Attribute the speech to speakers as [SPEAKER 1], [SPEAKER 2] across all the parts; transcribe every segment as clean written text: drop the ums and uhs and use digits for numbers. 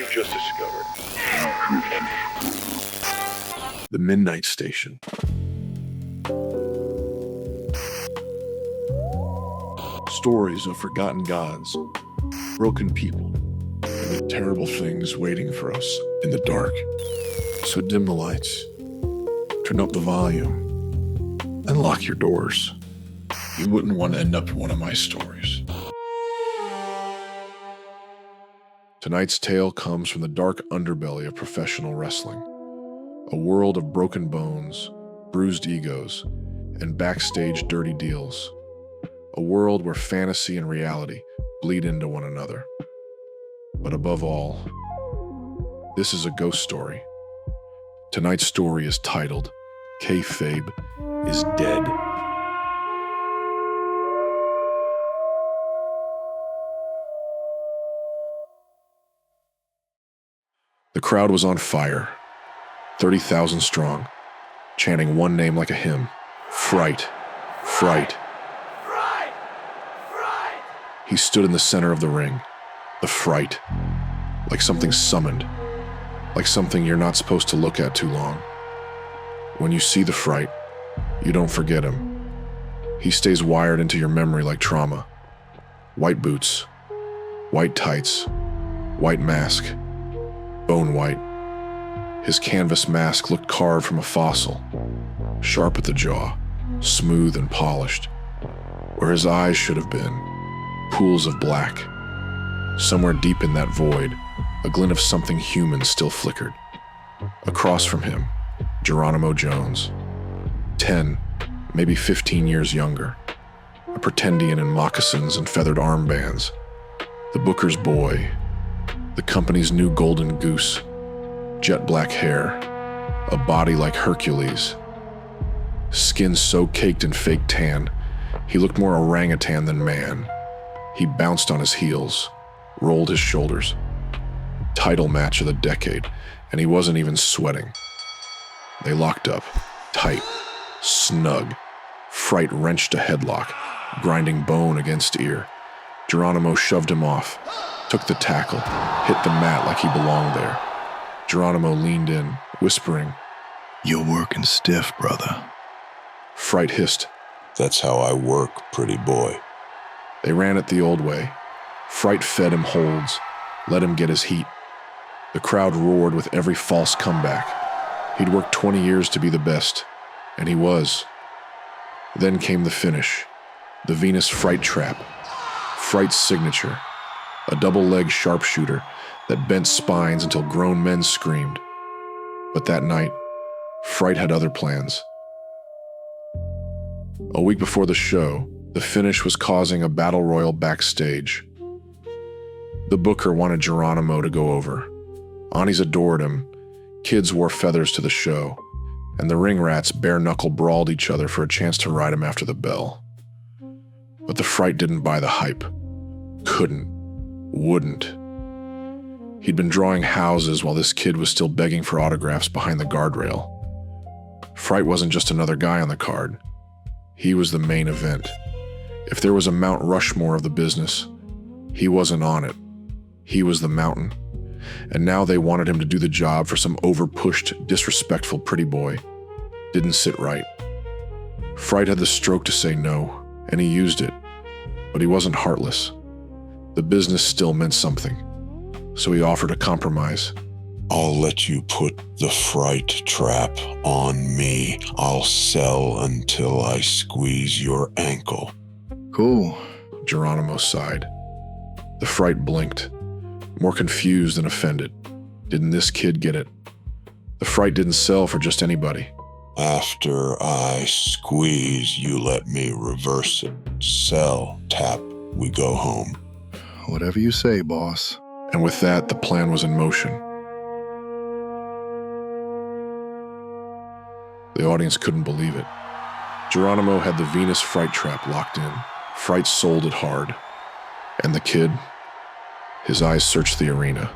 [SPEAKER 1] you've just discovered.
[SPEAKER 2] The Midnite Station. Stories of forgotten gods, broken people, and the terrible things waiting for us in the dark. So dim the lights, turn up the volume, and lock your doors. You wouldn't want to end up in one of my stories. Tonight's tale comes from the dark underbelly of professional wrestling, a world of broken bones, bruised egos, and backstage dirty deals. A world where fantasy and reality bleed into one another. But above all, this is a ghost story. Tonight's story is titled, Kayfabe is Dead. The crowd was on fire, 30,000 strong, chanting one name like a hymn, Fright, Fright. He stood in the center of the ring, the Fright, like something summoned, like something you're not supposed to look at too long. When you see the Fright, you don't forget him. He stays wired into your memory like trauma. White boots, white tights, white mask, bone white. His canvas mask looked carved from a fossil, sharp at the jaw, smooth and polished. Where his eyes should have been, pools of black. Somewhere deep in that void, a glint of something human still flickered. Across from him, Geronimo Jones, 10, maybe 15 years younger, a pretendian in moccasins and feathered armbands, the booker's boy, the company's new golden goose, jet black hair, a body like Hercules, skin so caked in fake tan, he looked more orangutan than man. He bounced on his heels, rolled his shoulders. Title match of the decade, and he wasn't even sweating. They locked up, tight, snug. Fright wrenched a headlock, grinding bone against ear. Geronimo shoved him off, took the tackle, hit the mat like he belonged there. Geronimo leaned in, whispering,
[SPEAKER 3] "You're working stiff, brother."
[SPEAKER 2] Fright hissed,
[SPEAKER 4] "That's how I work, pretty boy."
[SPEAKER 2] They ran it the old way. Fright fed him holds, let him get his heat. The crowd roared with every false comeback. He'd worked 20 years to be the best, and he was. Then came the finish, the Venus Fright Trap. Fright's signature, a double-leg sharpshooter that bent spines until grown men screamed. But that night, Fright had other plans. A week before the show, the finish was causing a battle royal backstage. The booker wanted Geronimo to go over. Aunties adored him, kids wore feathers to the show, and the ring rats bare-knuckle brawled each other for a chance to ride him after the bell. But the Fright didn't buy the hype. Couldn't. Wouldn't. He'd been drawing houses while this kid was still begging for autographs behind the guardrail. Fright wasn't just another guy on the card. He was the main event. If there was a Mount Rushmore of the business, he wasn't on it. He was the mountain. And now they wanted him to do the job for some over-pushed, disrespectful pretty boy. Didn't sit right. Fright had the stroke to say no, and he used it. But he wasn't heartless. The business still meant something. So he offered a compromise.
[SPEAKER 4] "I'll let you put the Fright Trap on me. I'll sell until I squeeze your ankle."
[SPEAKER 3] "Cool,"
[SPEAKER 2] Geronimo sighed. The Fright blinked, more confused than offended. Didn't this kid get it? The Fright didn't sell for just anybody.
[SPEAKER 4] "After I squeeze, you let me reverse it. Sell, tap, we go home."
[SPEAKER 3] "Whatever you say, boss."
[SPEAKER 2] And with that, the plan was in motion. The audience couldn't believe it. Geronimo had the Venus Fright Trap locked in. Fright sold it hard. And the kid? His eyes searched the arena.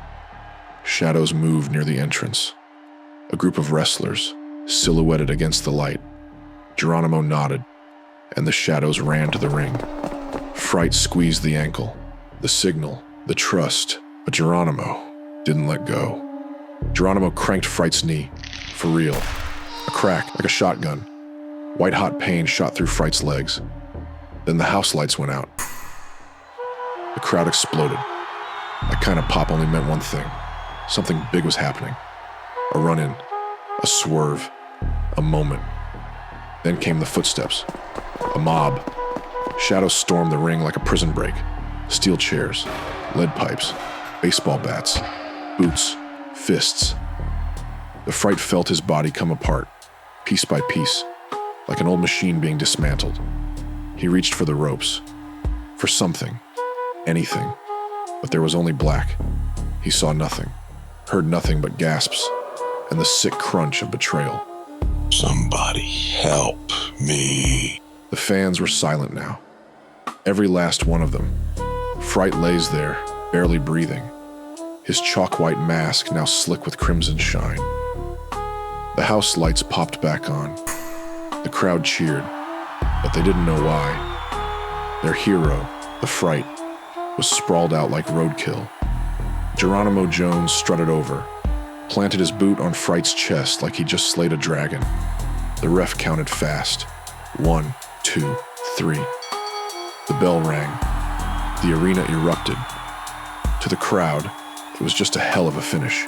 [SPEAKER 2] Shadows moved near the entrance. A group of wrestlers, silhouetted against the light. Geronimo nodded, and the shadows ran to the ring. Fright squeezed the ankle, the signal, the trust, but Geronimo, didn't let go. Geronimo cranked Fright's knee. For real. A crack, like a shotgun. White-hot pain shot through Fright's legs. Then the house lights went out. The crowd exploded. That kind of pop only meant one thing. Something big was happening. A run-in. A swerve. A moment. Then came the footsteps. A mob. Shadows stormed the ring like a prison break. Steel chairs. Lead pipes. Baseball bats. Boots. Fists. The Fright felt his body come apart, piece by piece, like an old machine being dismantled. He reached for the ropes. For something. Anything. But there was only black. He saw nothing. Heard nothing but gasps and the sick crunch of betrayal.
[SPEAKER 4] Somebody help me.
[SPEAKER 2] The fans were silent now. Every last one of them. Fright lays there, barely breathing. His chalk-white mask now slick with crimson shine. The house lights popped back on. The crowd cheered, but they didn't know why. Their hero, the Fright, was sprawled out like roadkill. Geronimo Jones strutted over, planted his boot on Fright's chest like he just slayed a dragon. The ref counted fast. 1, 2, 3. The bell rang. The arena erupted. To the crowd, it was just a hell of a finish.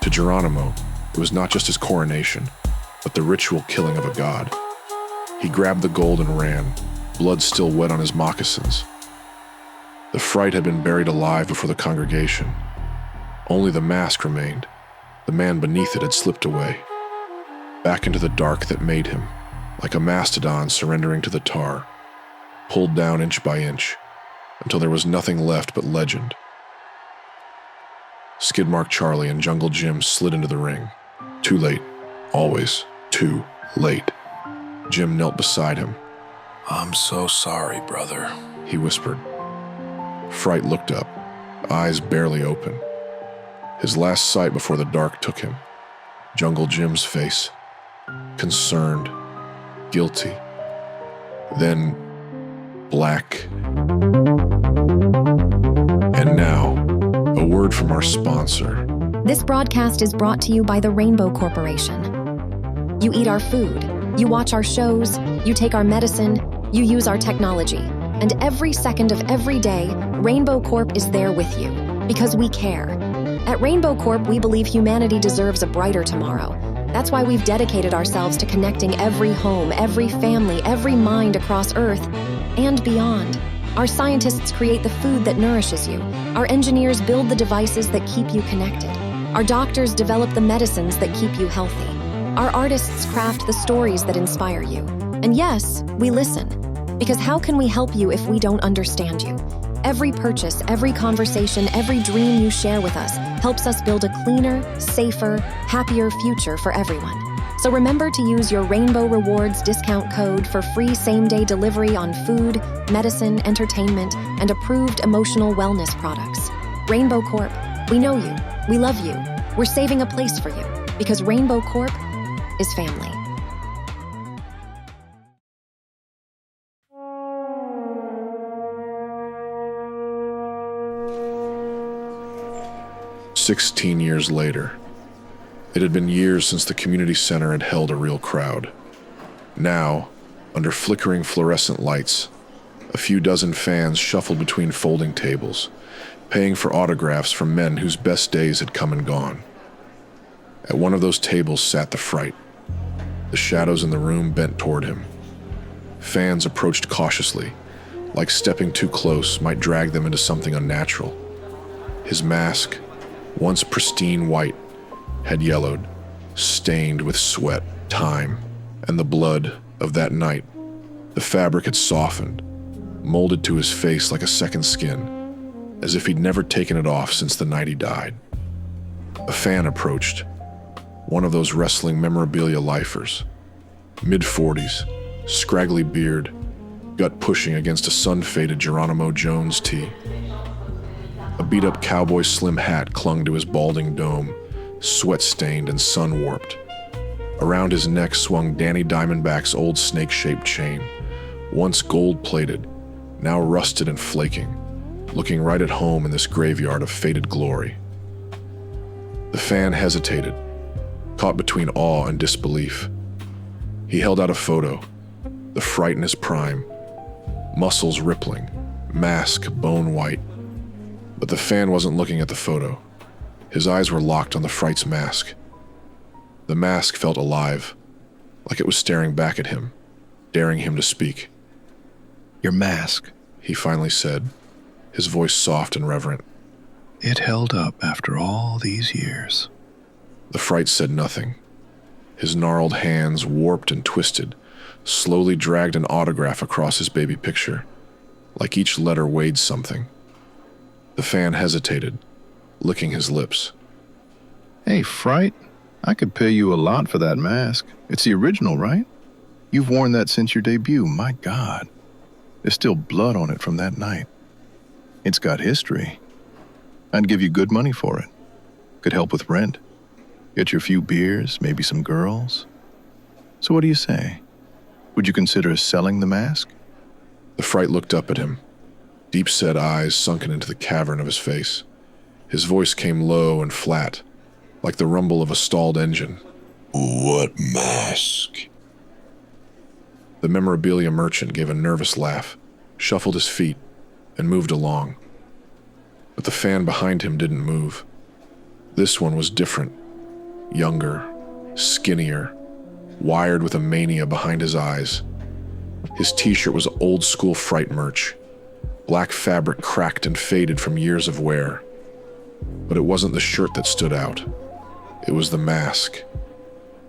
[SPEAKER 2] To Geronimo, it was not just his coronation, but the ritual killing of a god. He grabbed the gold and ran, blood still wet on his moccasins. The Fright had been buried alive before the congregation. Only the mask remained. The man beneath it had slipped away, back into the dark that made him, like a mastodon surrendering to the tar, pulled down inch by inch, until there was nothing left but legend. Skidmark Charlie and Jungle Jim slid into the ring. Too late. Always too late. Jim knelt beside him.
[SPEAKER 1] I'm so sorry, brother,
[SPEAKER 2] he whispered. Fright looked up, eyes barely open. His last sight before the dark took him. Jungle Jim's face. Concerned. Guilty. Then black. And now, a word from our sponsor.
[SPEAKER 5] This broadcast is brought to you by the Rainbow Corporation. You eat our food, you watch our shows, you take our medicine, you use our technology, and every second of every day, Rainbow Corp is there with you, because we care. At Rainbow Corp, we believe humanity deserves a brighter tomorrow. That's why we've dedicated ourselves to connecting every home, every family, every mind across Earth and beyond. Our scientists create the food that nourishes you. Our engineers build the devices that keep you connected. Our doctors develop the medicines that keep you healthy. Our artists craft the stories that inspire you. And yes, we listen. Because how can we help you if we don't understand you? Every purchase, every conversation, every dream you share with us helps us build a cleaner, safer, happier future for everyone. So remember to use your Rainbow Rewards discount code for free same-day delivery on food, medicine, entertainment, and approved emotional wellness products. Rainbow Corp, we know you, we love you, we're saving a place for you, because Rainbow Corp is family.
[SPEAKER 2] "16 years later. It had been years since the community center had held a real crowd. Now, under flickering fluorescent lights, a few dozen fans shuffled between folding tables, paying for autographs from men whose best days had come and gone. At one of those tables sat the Fright. The shadows in the room bent toward him. Fans approached cautiously, like stepping too close might drag them into something unnatural. His mask, once pristine white, had yellowed, stained with sweat, time, and the blood of that night. The fabric had softened, molded to his face like a second skin, as if he'd never taken it off since the night he died. A fan approached, one of those wrestling memorabilia lifers, mid-40s, scraggly beard, gut pushing against a sun-faded Geronimo Jones tee. A beat-up cowboy slim hat clung to his balding dome, sweat-stained and sun-warped. Around his neck swung Danny Diamondback's old snake-shaped chain, once gold-plated, now rusted and flaking, looking right at home in this graveyard of faded glory. The fan hesitated, caught between awe and disbelief. He held out a photo, the Fright in his prime, muscles rippling, mask bone white. But the fan wasn't looking at the photo. His eyes were locked on the Fright's mask. The mask felt alive, like it was staring back at him, daring him to speak.
[SPEAKER 3] Your mask,
[SPEAKER 2] He finally said, his voice soft and reverent.
[SPEAKER 3] it held up after all these years.
[SPEAKER 2] The Fright said nothing. His gnarled hands, warped and twisted, slowly dragged an autograph across his baby picture, like each letter weighed something. The fan hesitated, licking his lips.
[SPEAKER 3] Hey, Fright, I could pay you a lot for that mask. It's the original, right? You've worn that since your debut. My God. There's still blood on it from that night. It's got history. I'd give you good money for it. Could help with rent. Get you a few beers, maybe some girls. So what do you say? Would you consider selling the mask?
[SPEAKER 2] The Fright looked up at him, deep-set eyes sunken into the cavern of his face. His voice came low and flat, like the rumble of a stalled engine.
[SPEAKER 4] What mask?
[SPEAKER 2] The memorabilia merchant gave a nervous laugh, shuffled his feet, and moved along. But the fan behind him didn't move. This one was different. Younger, skinnier, wired with a mania behind his eyes. His t-shirt was old-school Fright merch, black fabric cracked and faded from years of wear. But it wasn't the shirt that stood out. It was the mask,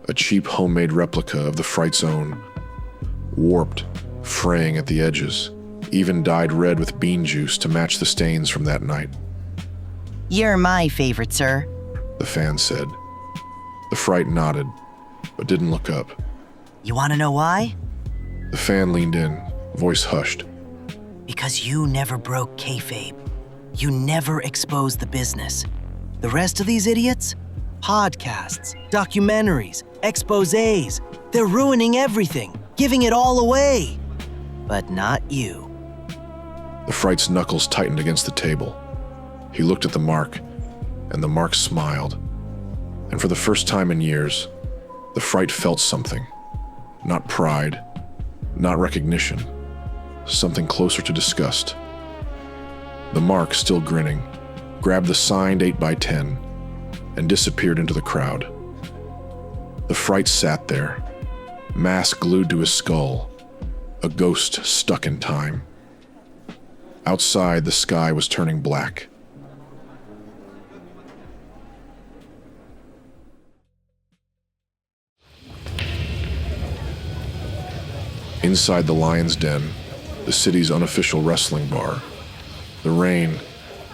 [SPEAKER 2] a cheap homemade replica of the Fright's own, warped, fraying at the edges, even dyed red with bean juice to match the stains from that night.
[SPEAKER 6] You're my favorite, sir.
[SPEAKER 2] The fan said. The Fright nodded, but didn't look up.
[SPEAKER 6] You want to know why?
[SPEAKER 2] The fan leaned in, voice hushed.
[SPEAKER 6] Because you never broke kayfabe. You never exposed the business. The rest of these idiots? Podcasts, documentaries, exposés. They're ruining everything, giving it all away. But not you.
[SPEAKER 2] The Fright's knuckles tightened against the table. He looked at the mark, and the mark smiled. And for the first time in years, the Fright felt something. Not pride, not recognition, something closer to disgust. The mark, still grinning, grabbed the signed 8x10 and disappeared into the crowd. The Fright sat there, mask glued to his skull, a ghost stuck in time. Outside, the sky was turning black. Inside the Lion's Den, the city's unofficial wrestling bar, the rain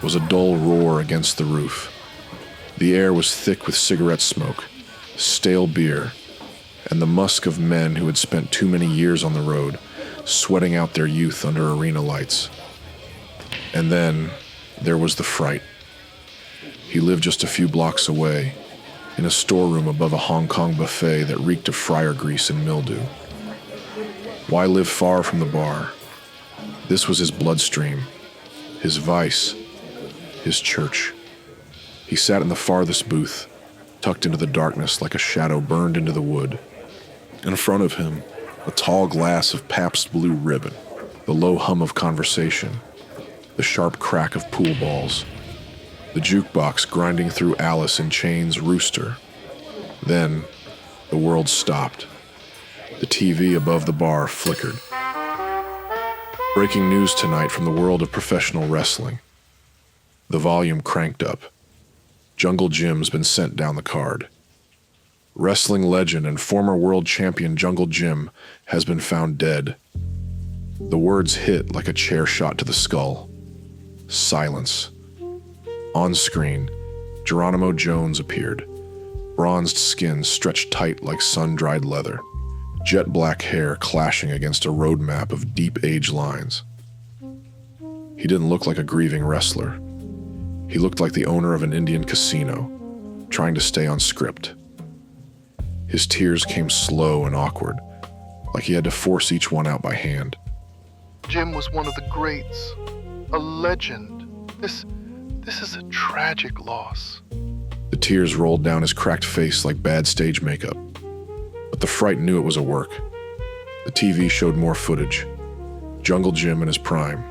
[SPEAKER 2] was a dull roar against the roof. The air was thick with cigarette smoke, stale beer, and the musk of men who had spent too many years on the road, sweating out their youth under arena lights. And then there was the Fright. He lived just a few blocks away, in a storeroom above a Hong Kong buffet that reeked of fryer grease and mildew. Why live far from the bar? This was his bloodstream, his vice, his church. He sat in the farthest booth, tucked into the darkness like a shadow burned into the wood. In front of him, a tall glass of Pabst Blue Ribbon, the low hum of conversation, the sharp crack of pool balls, the jukebox grinding through Alice in Chains' Rooster. Then, the world stopped. The TV above the bar flickered. Breaking news tonight from the world of professional wrestling. The volume cranked up. Jungle Jim's been sent down the card. Wrestling legend and former world champion Jungle Jim has been found dead. The words hit like a chair shot to the skull. Silence. On screen, Geronimo Jones appeared. Bronzed skin stretched tight like sun-dried leather. Jet black hair clashing against a road map of deep age lines. He didn't look like a grieving wrestler. He looked like the owner of an Indian casino, trying to stay on script. His tears came slow and awkward, like he had to force each one out by hand.
[SPEAKER 7] Jim was one of the greats, a legend. This is a tragic loss.
[SPEAKER 2] The tears rolled down his cracked face like bad stage makeup. But the Fright knew it was a work. The TV showed more footage. Jungle Jim in his prime.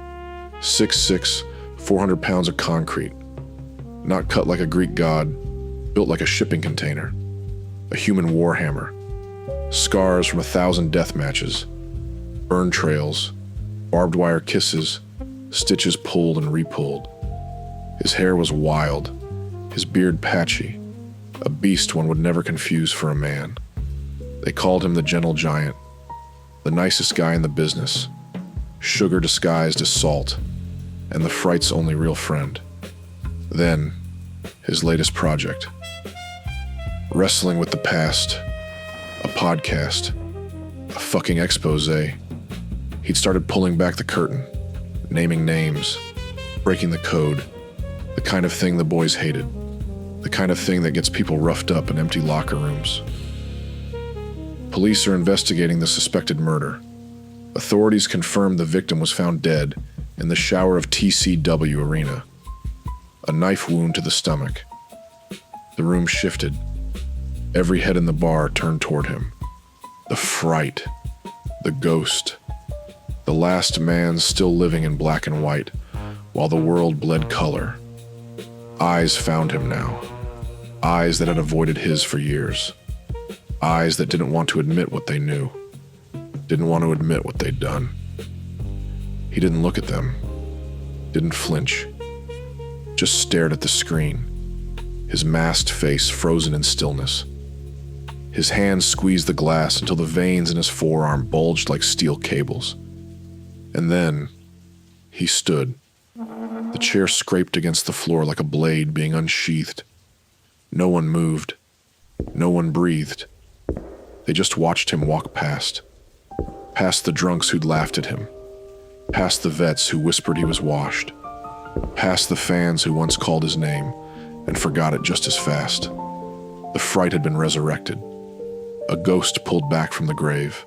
[SPEAKER 2] 6'6", 400 pounds of concrete. Not cut like a Greek god, built like a shipping container. A human warhammer. Scars from 1,000 death matches. Burn trails. Barbed wire kisses. Stitches pulled and repulled. His hair was wild. His beard patchy. A beast one would never confuse for a man. They called him the Gentle Giant. The nicest guy in the business. Sugar disguised as salt. And the Fright's only real friend. Then, his latest project. Wrestling with the past. A podcast. A fucking expose. He'd started pulling back the curtain. Naming names. Breaking the code. The kind of thing the boys hated. The kind of thing that gets people roughed up in empty locker rooms. Police are investigating the suspected murder. Authorities confirmed the victim was found dead in the shower of TCW Arena. A knife wound to the stomach. The room shifted. Every head in the bar turned toward him. The Fright. The ghost. The last man still living in black and white, while the world bled color. Eyes found him now. Eyes that had avoided his for years. Eyes that didn't want to admit what they knew. Didn't want to admit what they'd done. He didn't look at them. Didn't flinch. Just stared at the screen. His masked face frozen in stillness. His hands squeezed the glass until the veins in his forearm bulged like steel cables. And then, he stood. The chair scraped against the floor like a blade being unsheathed. No one moved. No one breathed. They just watched him walk past. Past the drunks who'd laughed at him. Past the vets who whispered he was washed. Past the fans who once called his name and forgot it just as fast. The Fright had been resurrected. A ghost pulled back from the grave.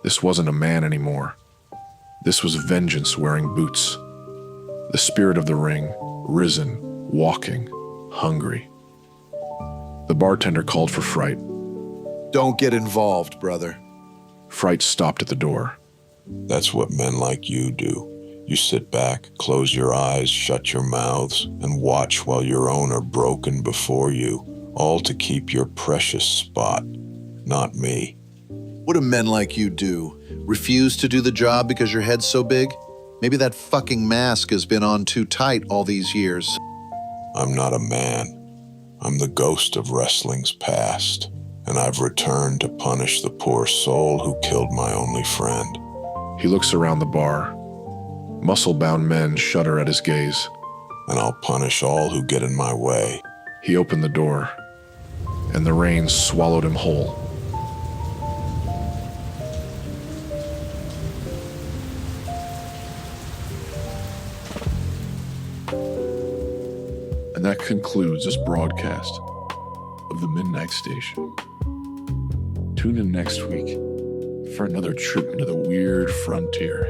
[SPEAKER 2] This wasn't a man anymore. This was vengeance wearing boots. The spirit of the ring, risen, walking, hungry. The bartender called for Fright.
[SPEAKER 8] Don't get involved, brother.
[SPEAKER 2] Fright stopped at the door.
[SPEAKER 4] That's what men like you do. You sit back, close your eyes, shut your mouths, and watch while your own are broken before you, all to keep your precious spot. Not me.
[SPEAKER 8] What do men like you do? Refuse to do the job because your head's so big? Maybe that fucking mask has been on too tight all these years.
[SPEAKER 4] I'm not a man. I'm the ghost of wrestling's past, and I've returned to punish the poor soul who killed my only friend.
[SPEAKER 2] He looks around the bar. Muscle-bound men shudder at his gaze.
[SPEAKER 4] And I'll punish all who get in my way.
[SPEAKER 2] He opened the door, and the rain swallowed him whole. And that concludes this broadcast of the Midnite Station. Tune in next week for another trip into the weird frontier.